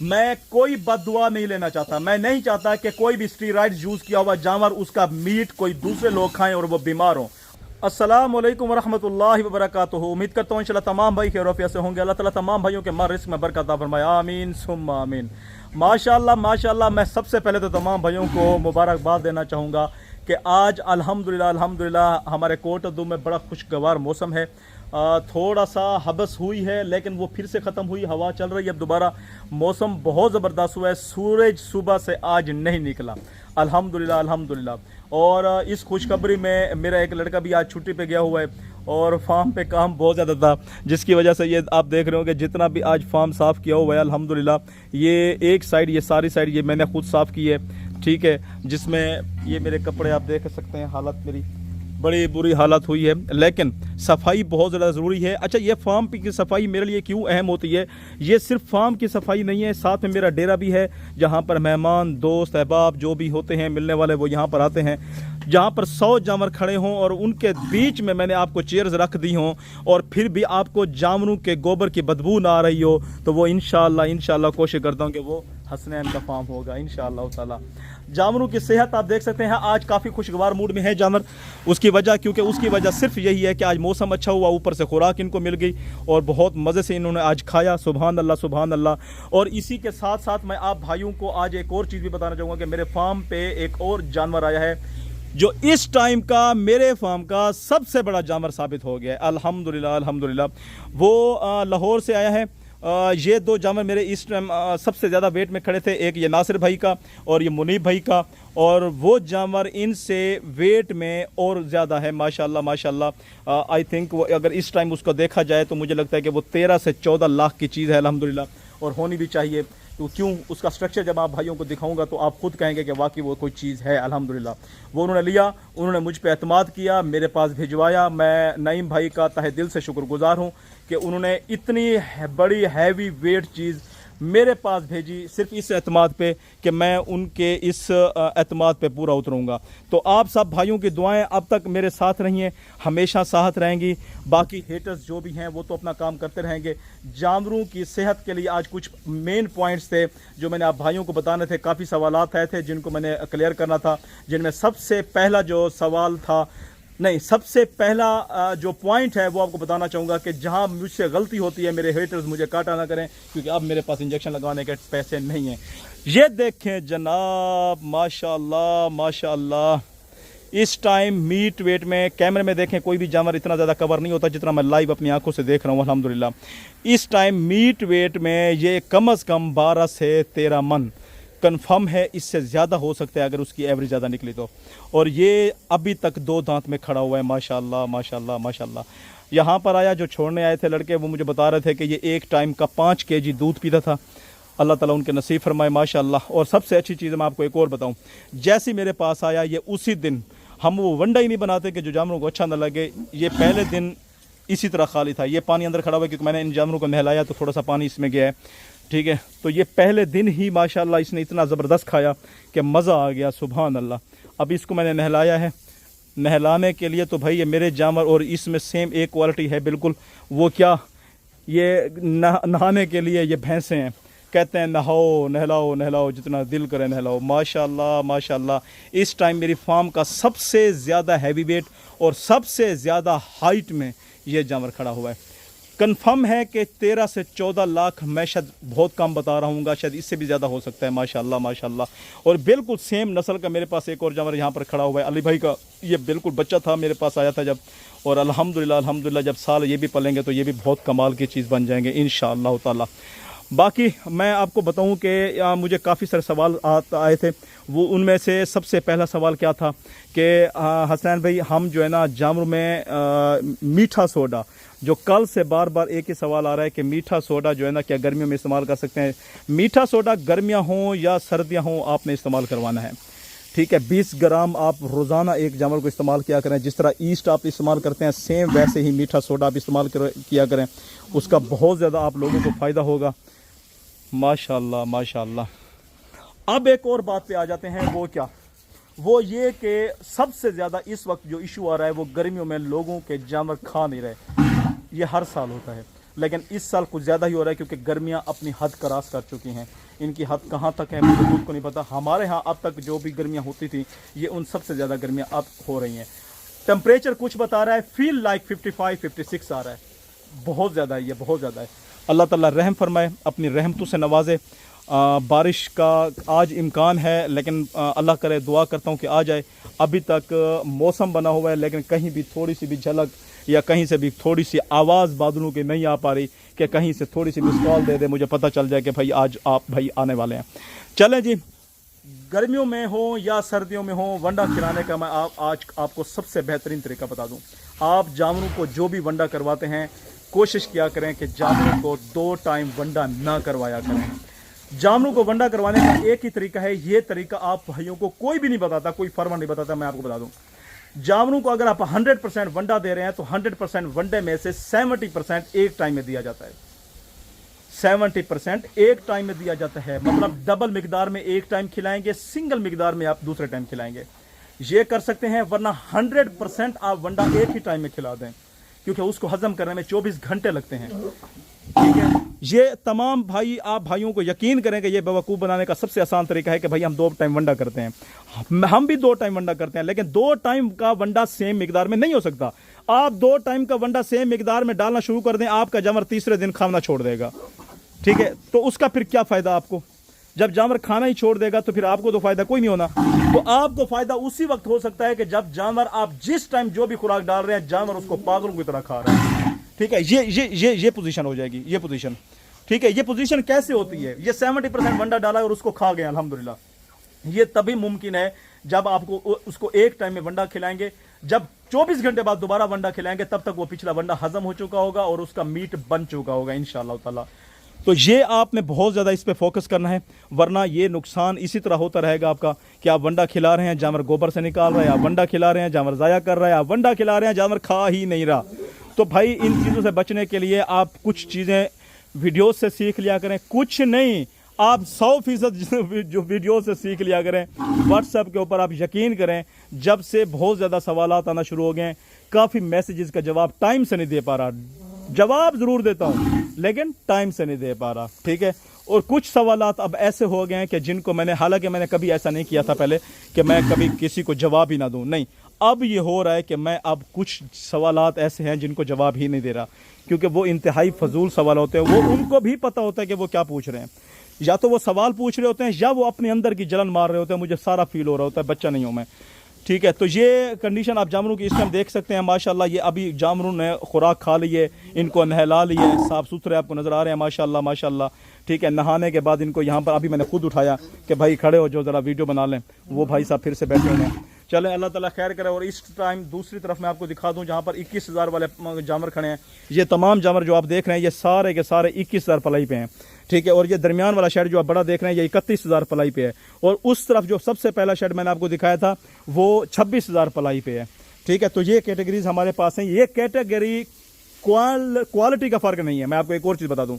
मैं कोई बददुआ नहीं लेना चाहता, मैं नहीं चाहता कि कोई भी स्टीरॉइड यूज किया हुआ जानवर, उसका मीट कोई दूसरे लोग खाएं और वो बीमार हों। अस्सलाम वालेकुम वरहमतुल्लाहि वबरकातुहू। उम्मीद करता हूँ इंशाल्लाह तमाम भाई खैरियत से होंगे। अल्लाह ताला तमाम भाइयों के माल रिस्क में बरकत अता फरमाए, आमीन सुम्मा आमीन। माशाअल्लाह माशाअल्लाह। मैं सबसे पहले तो तमाम भाइयों को मुबारकबाद देना चाहूँगा कि आज अल्हम्दुलिल्लाह अल्हम्दुलिल्लाह हमारे कोटद्दू में बड़ा खुशगवार मौसम है। थोड़ा सा हबस हुई है लेकिन वो फिर से ख़त्म हुई, हवा चल रही है अब दोबारा। मौसम बहुत ज़बरदस्त हुआ है, सूरज सुबह से आज नहीं निकला, अल्हम्दुलिल्लाह अल्हम्दुलिल्लाह। और इस खुशखबरी में मेरा एक लड़का भी आज छुट्टी पे गया हुआ है और फार्म पे काम बहुत ज़्यादा था, जिसकी वजह से ये आप देख रहे हो कि जितना भी आज फार्म साफ़ किया हुआ है अल्हम्दुलिल्लाह। ये एक साइड, ये सारी साइड ये मैंने खुद साफ़ की है, ठीक है। जिसमें ये मेरे कपड़े आप देख सकते हैं, हालत मेरी बड़ी बुरी हालत हुई है, लेकिन सफाई बहुत ज़्यादा ज़रूरी है। अच्छा, ये फार्म की सफाई मेरे लिए क्यों अहम होती है? ये सिर्फ फार्म की सफाई नहीं है, साथ में मेरा डेरा भी है, जहाँ पर मेहमान दोस्त अहबाब जो भी होते हैं मिलने वाले वो यहाँ पर आते हैं। जहाँ पर 100 जानवर खड़े हों और उनके बीच में मैंने आपको चेयर्स रख दी हों और फिर भी आपको जानवरों के गोबर की बदबू ना आ रही हो, तो वो इंशाल्लाह कोशिश करता हूँ कि वो हसनैन का फार्म होगा इंशाअल्लाह ताला। जानवरों की सेहत आप देख सकते हैं, आज काफ़ी खुशगवार मूड में है जानवर। उसकी वजह सिर्फ यही है कि आज मौसम अच्छा हुआ, ऊपर से खुराक इनको मिल गई और बहुत मज़े से इन्होंने आज खाया। सुभान अल्लाह सुभान अल्लाह। और इसी के साथ साथ मैं आप भाइयों को आज एक और चीज़ भी बताना चाहूँगा कि मेरे फार्म पे एक और जानवर आया है जो इस टाइम का मेरे फार्म का सबसे बड़ा जानवर साबित हो गया है, अल्हम्दुलिल्लाह अल्हम्दुलिल्लाह। वो लाहौर से आया है। ये दो जानवर मेरे इस टाइम सबसे ज़्यादा वेट में खड़े थे, एक ये नासिर भाई का और ये मुनीब भाई का, और वो जानवर इनसे वेट में और ज़्यादा है माशाल्लाह माशाल्लाह। आई थिंक वो अगर इस टाइम उसको देखा जाए तो मुझे लगता है कि वो 13 से 14 लाख की चीज़ है अल्हम्दुलिल्लाह, और होनी भी चाहिए। तो क्यों, उसका स्ट्रक्चर जब आप भाइयों को दिखाऊंगा तो आप खुद कहेंगे कि वाकई वो कोई चीज़ है अल्हम्दुलिल्लाह। वो उन्होंने लिया, उन्होंने मुझ पे एतमाद किया, मेरे पास भिजवाया। मैं नईम भाई का तहे दिल से शुक्रगुजार हूँ कि उन्होंने इतनी बड़ी हैवी वेट चीज़ मेरे पास भेजी, सिर्फ इस एतमाद पे कि मैं उनके इस एतमाद पे पूरा उतरूँगा। तो आप सब भाइयों की दुआएं अब तक मेरे साथ रही हैं, हमेशा साथ रहेंगी। बाकी हेटर्स जो भी हैं वो तो अपना काम करते रहेंगे। जानवरों की सेहत के लिए आज कुछ मेन पॉइंट्स थे जो मैंने आप भाइयों को बताने थे। काफ़ी सवालात आए थे जिनको मैंने क्लियर करना था, जिनमें सबसे पहला जो सवाल था, नहीं सबसे पहला जो पॉइंट है वो आपको बताना चाहूँगा कि जहाँ मुझसे गलती होती है, मेरे हेटर्स मुझे काटा ना करें, क्योंकि अब मेरे पास इंजेक्शन लगाने के पैसे नहीं हैं। ये देखें जनाब, माशाल्लाह माशाल्लाह। इस टाइम मीट वेट में कैमरे में देखें कोई भी जानवर इतना ज़्यादा कवर नहीं होता जितना मैं लाइव अपनी आंखों से देख रहा हूँ अल्हम्दुलिल्लाह। इस टाइम मीट वेट में ये कम अज़ कम 12 से 13 मन कंफर्म है, इससे ज़्यादा हो सकता है अगर उसकी एवरेज ज़्यादा निकली तो। और ये अभी तक 2 दांत में खड़ा हुआ है माशाल्लाह माशाल्लाह माशाल्लाह। यहाँ पर आया, जो छोड़ने आए थे लड़के, वो मुझे बता रहे थे कि ये एक टाइम का 5 केजी दूध पीता था। अल्लाह ताला उनके नसीब फरमाए माशाल्लाह। और सबसे अच्छी चीज़ मैं आपको एक और बताऊँ, जैसे मेरे पास आया ये उसी दिन, हम वो वंडा ही नहीं बनाते कि जो जानवरों को अच्छा ना लगे, ये पहले दिन इसी तरह खाली था। ये पानी अंदर खड़ा हुआ क्योंकि मैंने इन जानवरों को नहलाया तो थोड़ा सा पानी इसमें गया है, ठीक है। तो ये पहले दिन ही माशाल्लाह इसने इतना ज़बरदस्त खाया कि मज़ा आ गया, सुभान अल्लाह। अब इसको मैंने नहलाया है, नहलाने के लिए तो भाई ये मेरे जानवर, और इसमें सेम एक क्वालिटी है बिल्कुल। वो क्या, ये नहाने के लिए ये भैंसें हैं, कहते हैं नहाओ नहलाओ नहलाओ, जितना दिल करे नहलाओ। माशाल्लाह माशाल्लाह। इस टाइम मेरी फार्म का सबसे ज़्यादा हैवी वेट और सबसे ज़्यादा हाइट में ये जानवर खड़ा हुआ है। कंफर्म है कि 13 से 14 लाख, मैं शायद बहुत कम बता रहा हूँ, शायद इससे भी ज़्यादा हो सकता है माशाल्लाह माशाल्लाह। और बिल्कुल सेम नस्ल का मेरे पास एक और जानवर यहाँ पर खड़ा हुआ है, अली भाई का। ये बिल्कुल बच्चा था, मेरे पास आया था जब, और अल्हम्दुलिल्लाह अल्हम्दुलिल्लाह जब साल ये भी पलेंगे तो ये भी बहुत कमाल की चीज़ बन जाएंगे इंशाअल्लाह ताला। बाकी मैं आपको बताऊं कि मुझे काफ़ी सारे सवाल आए थे। वो उनमें से सबसे पहला सवाल क्या था कि हसनैन भाई, हम जो है ना जानवरों में मीठा सोडा, जो कल से बार बार एक ही सवाल आ रहा है कि मीठा सोडा जो है ना क्या गर्मियों में इस्तेमाल कर सकते हैं? मीठा सोडा गर्मियां हों या सर्दियां हों आपने इस्तेमाल करवाना है, ठीक है। 20 ग्राम आप रोज़ाना एक जानवर को इस्तेमाल किया करें। जिस तरह ईस्ट आप इस्तेमाल करते हैं सेम वैसे ही मीठा सोडा आप इस्तेमाल किया करें, उसका बहुत ज़्यादा आप लोगों को फ़ायदा होगा माशाल्लाह माशाल्लाह। अब एक और बात पे आ जाते हैं, वो क्या, वो ये कि सबसे ज़्यादा इस वक्त जो इशू आ रहा है वो गर्मियों में लोगों के जानवर खा नहीं रहे। ये हर साल होता है, लेकिन इस साल कुछ ज़्यादा ही हो रहा है क्योंकि गर्मियाँ अपनी हद क्रॉस कर चुकी हैं। इनकी हद कहाँ तक है मुझे खुद को नहीं पता। हमारे यहाँ अब तक जो भी गर्मियाँ होती थी ये उन सबसे ज़्यादा गर्मियाँ अब हो रही हैं। टेम्परेचर कुछ बता रहा है, फील लाइक 55 56 आ रहा है, बहुत ज़्यादा है, ये बहुत ज़्यादा है। अल्लाह ताला रहम फरमाए, अपनी रहमतों से नवाजे। बारिश का आज इम्कान है, लेकिन अल्लाह करे, दुआ करता हूँ कि आ जाए। अभी तक मौसम बना हुआ है, लेकिन कहीं भी थोड़ी सी भी झलक या कहीं से भी थोड़ी सी आवाज़ बादलों की नहीं आ पा रही कि कहीं से थोड़ी सी मिस कॉल दे दे, मुझे पता चल जाए कि भाई आज आप भाई आने वाले हैं। चलें जी, गर्मियों में हो या सर्दियों में हो, वंडा खिलाने का मैं आज आपको सबसे बेहतरीन तरीका बता दूं। आप जानवरों को जो भी वंडा करवाते हैं, कोशिश किया करें कि जानवरों को 2 टाइम वंडा ना करवाया करें। जानवरों को वंडा करवाने का एक ही तरीका है, ये तरीका आप भाइयों को कोई भी नहीं बताता, कोई फार्मर नहीं बताता, मैं आपको बता दूं। जानवरों को अगर आप 100% वंडा दे रहे हैं तो 100% वंडे में से 70% एक टाइम में दिया जाता है। 70% एक टाइम में दिया जाता है, मतलब डबल मिकदार में एक टाइम खिलाएंगे, सिंगल मिकदार में आप दूसरे टाइम खिलाएंगे। ये कर सकते हैं, वरना 100% आप वंडा एक ही टाइम में खिला दें, क्योंकि उसको हजम करने में 24 घंटे लगते हैं। ठीक है, ये तमाम भाई, आप भाइयों को यकीन करें कि ये बेवकूफ़ बनाने का सबसे आसान तरीका है कि भाई हम 2 टाइम वंडा करते हैं। हम भी 2 टाइम वंडा करते हैं, लेकिन 2 टाइम का वंडा सेम मिकदार में नहीं हो सकता। आप 2 टाइम का वंडा सेम मिकदार में डालना शुरू कर दें, आपका जानवर तीसरे दिन खाना छोड़ देगा। ठीक है, तो उसका फिर क्या फ़ायदा आपको? जब जानवर खाना ही छोड़ देगा तो फिर आपको तो फ़ायदा कोई नहीं होना। तो आपको फ़ायदा उसी वक्त हो सकता है कि जब जानवर, आप जिस टाइम जो भी खुराक डाल रहे हैं, जानवर उसको पागलों की तरह खा रहा है। ठीक है, ये पोजीशन हो जाएगी, ये पोजीशन। ठीक है, ये पोजीशन कैसे होती है? ये 70% वंडा डाला और उसको खा गया, अल्हम्दुलिल्लाह। ये तभी मुमकिन है जब आपको उसको एक टाइम में वंडा खिलाएंगे। जब 24 घंटे बाद दोबारा वंडा खिलाएंगे, तब तक वो पिछला वंडा हजम हो चुका होगा और उसका मीट बन चुका होगा इंशाअल्लाह ताला। तो ये आपने बहुत ज़्यादा इस पे फोकस करना है, वरना ये नुकसान इसी तरह होता रहेगा आपका कि आप वंडा खिला रहे हैं, जानवर गोबर से निकाल रहे हैं, आप वंडा खिला रहे हैं, जानवर ज़ाया कर रहे हैं, आप वंडा खिला रहे हैं, जानवर खा ही नहीं रहा। तो भाई इन चीज़ों से बचने के लिए आप कुछ चीज़ें वीडियो से सीख लिया करें, कुछ नहीं, आप 100% जो वीडियो से सीख लिया करें। व्हाट्सएप के ऊपर आप यकीन करें, जब से बहुत ज़्यादा सवालात आना शुरू हो गए, काफ़ी मैसेजेस का जवाब टाइम से नहीं दे पा रहा। जवाब ज़रूर देता हूँ लेकिन टाइम से नहीं दे पा रहा। ठीक है, और कुछ सवालात अब ऐसे हो गए हैं कि जिनको मैंने, हालांकि मैंने कभी ऐसा नहीं किया था पहले कि मैं कभी किसी को जवाब ही ना दूँ, नहीं, अब ये हो रहा है कि मैं अब कुछ सवालात ऐसे हैं जिनको जवाब ही नहीं दे रहा, क्योंकि वो इंतहाई फजूल सवाल होते हैं। वो उनको भी पता होता है कि वो क्या पूछ रहे हैं, या तो वो सवाल पूछ रहे होते हैं या वो अपने अंदर की जलन मार रहे होते हैं। मुझे सारा फील हो रहा होता है, बच्चा नहीं हूँ मैं। ठीक है, तो ये कंडीशन आप जानवरों की इस टाइम देख सकते हैं। माशाल्लाह ये अभी जानवरों ने खुराक खा ली है, इनको नहला लिए, साफ़ सुथरे आपको नज़र आ रहे हैं माशाल्लाह माशाल्लाह। ठीक है, नहाने के बाद इनको यहाँ पर अभी मैंने खुद उठाया कि भाई खड़े हो, जो ज़रा वीडियो बना लें। वो भाई साहब फिर से बैठे हुए हैं। चलें, अल्लाह ताला खैर करे। और इस टाइम दूसरी तरफ मैं आपको दिखा दूं, जहाँ पर 21,000 वाले जानवर खड़े हैं। ये तमाम जानवर जो आप देख रहे हैं, ये सारे के सारे 21,000 पलाई पे हैं। ठीक है, और ये दरमियान वाला शेड जो आप बड़ा देख रहे हैं, ये 31,000 पलाई पे है। और उस तरफ जो सबसे पहला शेड मैंने आपको दिखाया था, वो 26,000 पलाई पे है। ठीक है, तो ये कैटेगरीज हमारे पास हैं। ये कैटेगरी क्वालिटी का फ़र्क नहीं है। मैं आपको एक और चीज़ बता दूँ,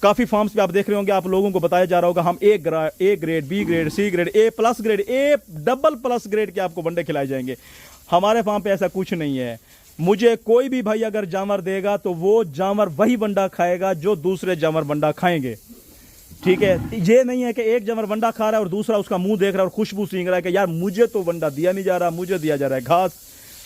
काफ़ी फार्म्स पे आप देख रहे होंगे, आप लोगों को बताया जा रहा होगा हम A grade, B grade, C grade, A plus grade, A double plus grade के आपको वंडे खिलाए जाएंगे। हमारे फार्म पे ऐसा कुछ नहीं है। मुझे कोई भी भाई अगर जानवर देगा तो वो जानवर वही वंडा खाएगा जो दूसरे जानवर वंडा खाएंगे। ठीक है, ये नहीं है कि एक जानवर वंडा खा रहा है और दूसरा उसका मुंह देख रहा है और खुशबू सींग रहा है कि यार मुझे तो वंडा दिया नहीं जा रहा, मुझे दिया जा रहा है घास।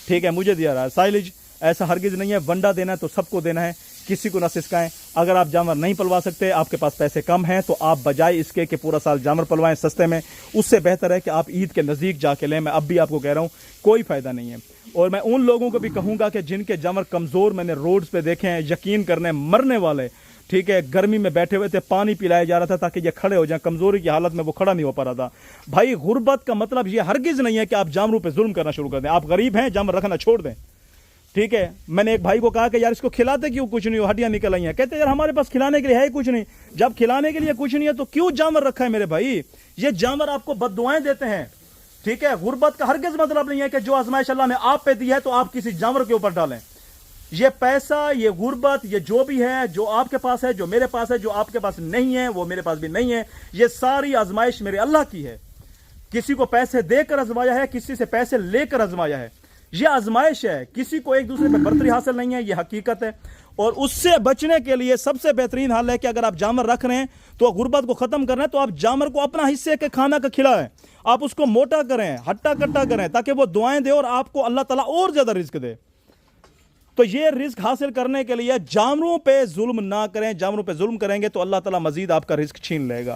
ठीक है, मुझे दिया रहा है साइलेज। ऐसा हरगिज नहीं है। वंडा देना है तो सबको देना है, किसी को ना सिसकाएं। अगर आप जानवर नहीं पलवा सकते, आपके पास पैसे कम हैं, तो आप बजाय इसके कि पूरा साल जानवर पलवाएं सस्ते में, उससे बेहतर है कि आप ईद के नज़दीक जाके लें। मैं अब भी आपको कह रहा हूँ, कोई फ़ायदा नहीं है। और मैं उन लोगों को भी कहूँगा कि जिनके जानवर कमज़ोर मैंने रोड्स पे देखे हैं, यकीन करने मरने वाले, ठीक है, गर्मी में बैठे हुए थे, पानी पिलाया जा रहा था ताकि ये खड़े हो जाएं। कमज़ोरी की हालत में वो खड़ा नहीं हो पा रहा था। भाई गुर्बत का मतलब ये हरगिज़ नहीं है कि आप जानवरों पे जुल्म करना शुरू कर दें। आप गरीब हैं, जानवर रखना छोड़ दें। ठीक है, मैंने एक भाई को कहा कि यार इसको खिलाते क्यों, कुछ नहीं, हड्डियां निकल आई हैं। कहते यार हमारे पास खिलाने के लिए है ही कुछ नहीं। जब खिलाने के लिए कुछ नहीं है तो क्यों जानवर रखा है मेरे भाई? ये जानवर आपको बद्दुआएं देते हैं। ठीक है, गुर्बत का हरगिज़ मतलब नहीं है कि जो आजमाइश अल्लाह ने आप पे दी है तो आप किसी जानवर के ऊपर डालें। ये पैसा, ये गुर्बत, ये जो भी है, जो आपके पास है, जो मेरे पास है, जो आपके पास नहीं है, वो मेरे पास भी नहीं है, ये सारी आजमाइश मेरे अल्लाह की है। किसी को पैसे देकर आजमाया है, किसी से पैसे लेकर आजमाया है। ये आजमाइश है, किसी को एक दूसरे पे बर्तरी हासिल नहीं है, ये हकीकत है। اور اس سے بچنے کے لیے سب سے بہترین حل ہے کہ اگر آپ جانور رکھ رہے ہیں تو غربت کو ختم کرنا ہے تو آپ جانور کو اپنا حصے کے کھانا کا کھلائیں، آپ اس کو موٹا کریں، ہٹا کٹا کریں، تاکہ وہ دعائیں دے اور آپ کو اللہ تعالیٰ اور زیادہ رزق دے۔ تو یہ رزق حاصل کرنے کے لیے جانوروں پہ ظلم نہ کریں، جانوروں پہ ظلم کریں گے تو اللہ تعالیٰ مزید آپ کا رزق چھین لے گا۔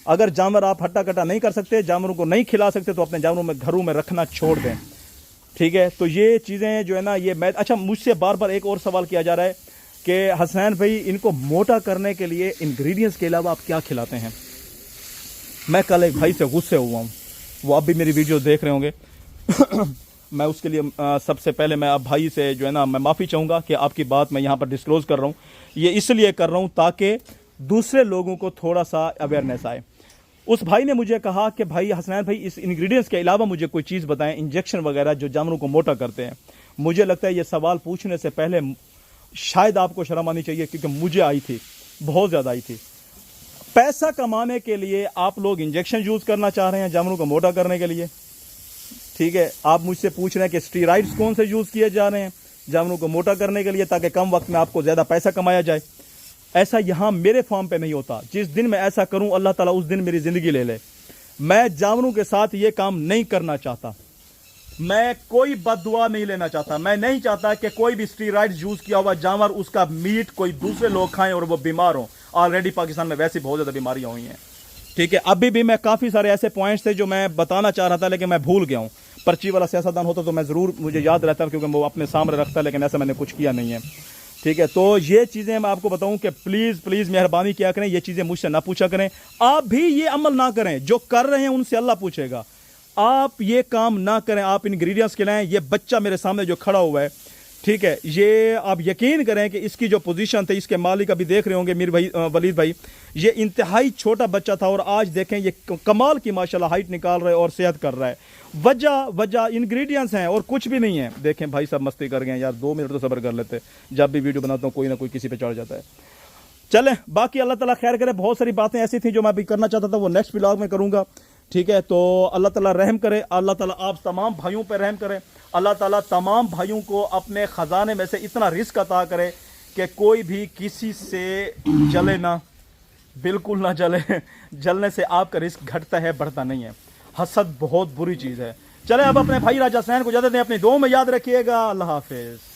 اگر جانور آپ ہٹا کٹا نہیں کر سکتے، جانوروں کو نہیں کھلا سکتے تو اپنے جانوروں میں گھروں میں رکھنا چھوڑ دیں، ٹھیک ہے؟ تو یہ چیزیں جو ہے نا یہ میں اچھا مجھ سے بار بار ایک اور سوال کیا جا رہا ہے کہ حسنین بھائی ان کو موٹا کرنے کے لیے انگریڈینٹس کے علاوہ آپ کیا کھلاتے ہیں؟ میں کل ایک بھائی سے غصے ہوا ہوں، وہ اب بھی میری ویڈیو دیکھ رہے ہوں گے میں اس کے لیے سب سے پہلے میں آپ بھائی سے جو ہے نا میں معافی چاہوں گا کہ آپ کی بات میں یہاں پر ڈسکلوز کر رہا ہوں۔ یہ اس لیے کر رہا ہوں تاکہ دوسرے لوگوں کو تھوڑا سا اویئرنیس آئے۔ اس بھائی نے مجھے کہا کہ بھائی حسنین بھائی اس انگریڈینٹس کے علاوہ مجھے کوئی چیز بتائیں، انجیکشن وغیرہ جو جانوروں کو موٹا کرتے ہیں۔ مجھے لگتا ہے یہ سوال پوچھنے سے پہلے شاید آپ کو شرم آنی چاہیے، کیونکہ مجھے آئی تھی، بہت زیادہ آئی تھی۔ پیسہ کمانے کے لیے آپ لوگ انجیکشن یوز کرنا چاہ رہے ہیں جانوروں کو موٹا کرنے کے لیے، ٹھیک ہے؟ آپ مجھ سے پوچھ رہے ہیں کہ اسٹیرائڈز کون سے یوز کیے جا رہے ہیں جانوروں کو موٹا کرنے کے لیے تاکہ کم وقت میں آپ کو زیادہ پیسہ کمایا جائے۔ ایسا یہاں میرے فارم پہ نہیں ہوتا۔ جس دن میں ایسا کروں اللہ تعالیٰ اس دن میری زندگی لے لے۔ میں جانوروں کے ساتھ یہ کام نہیں کرنا چاہتا، میں کوئی بد دعا نہیں لینا چاہتا، میں نہیں چاہتا کہ کوئی بھی اسٹیرائڈز یوز کیا ہوا جانور اس کا میٹ کوئی دوسرے لوگ کھائیں اور وہ بیمار ہوں۔ آلریڈی پاکستان میں ویسے بہت زیادہ بیماریاں ہوئی ہیں، ٹھیک ہے؟ ابھی بھی میں کافی سارے ایسے پوائنٹس تھے جو میں بتانا چاہ رہا تھا لیکن میں بھول گیا ہوں۔ پرچی والا سیاستدان ہوتا تو میں ضرور مجھے یاد رہتا کیونکہ وہ اپنے سامنے رکھتا ہے، لیکن ایسا میں نے کچھ کیا نہیں ہے، ٹھیک ہے؟ تو یہ چیزیں میں آپ کو بتاؤں کہ پلیز پلیز مہربانی کیا کریں، یہ چیزیں مجھ سے نہ پوچھا کریں، آپ بھی یہ عمل نہ کریں، جو کر رہے ہیں ان سے اللہ پوچھے گا۔ آپ یہ کام نہ کریں، آپ انگریڈینٹس کھلائیں۔ یہ بچہ میرے سامنے جو کھڑا ہوا ہے، ٹھیک ہے، یہ آپ یقین کریں کہ اس کی جو پوزیشن تھی، اس کے مالک ابھی دیکھ رہے ہوں گے میر بھائی ولید بھائی، یہ انتہائی چھوٹا بچہ تھا اور آج دیکھیں یہ کمال کی ماشاءاللہ ہائٹ نکال رہا ہے اور صحت کر رہا ہے۔ وجہ انگریڈینٹس ہیں اور کچھ بھی نہیں ہے۔ دیکھیں بھائی سب مستی کر گئے، یار 2 منٹ تو صبر کر لیتے، جب بھی ویڈیو بناتا ہوں کوئی نہ کوئی کسی پہ چڑھ جاتا ہے۔ چلیں باقی اللہ تعالیٰ خیر کرے، بہت ساری باتیں ایسی تھیں جو میں بھی کرنا چاہتا تھا، وہ نیکسٹ ولاگ میں کروں گا، ٹھیک ہے؟ تو اللہ تعالیٰ رحم کرے، اللہ تعالیٰ آپ تمام بھائیوں پہ رحم کرے، اللہ تعالیٰ تمام بھائیوں کو اپنے خزانے میں سے اتنا رزق عطا کرے کہ کوئی بھی کسی سے جلے نہ، بالکل نہ جلے۔ جلنے سے آپ کا رزق گھٹتا ہے، بڑھتا نہیں ہے۔ حسد بہت بری چیز ہے۔ چلیں اب اپنے بھائی راجہ حسنین کو اجازت دیں، اپنی دعاؤں میں یاد رکھیے گا۔ اللہ حافظ۔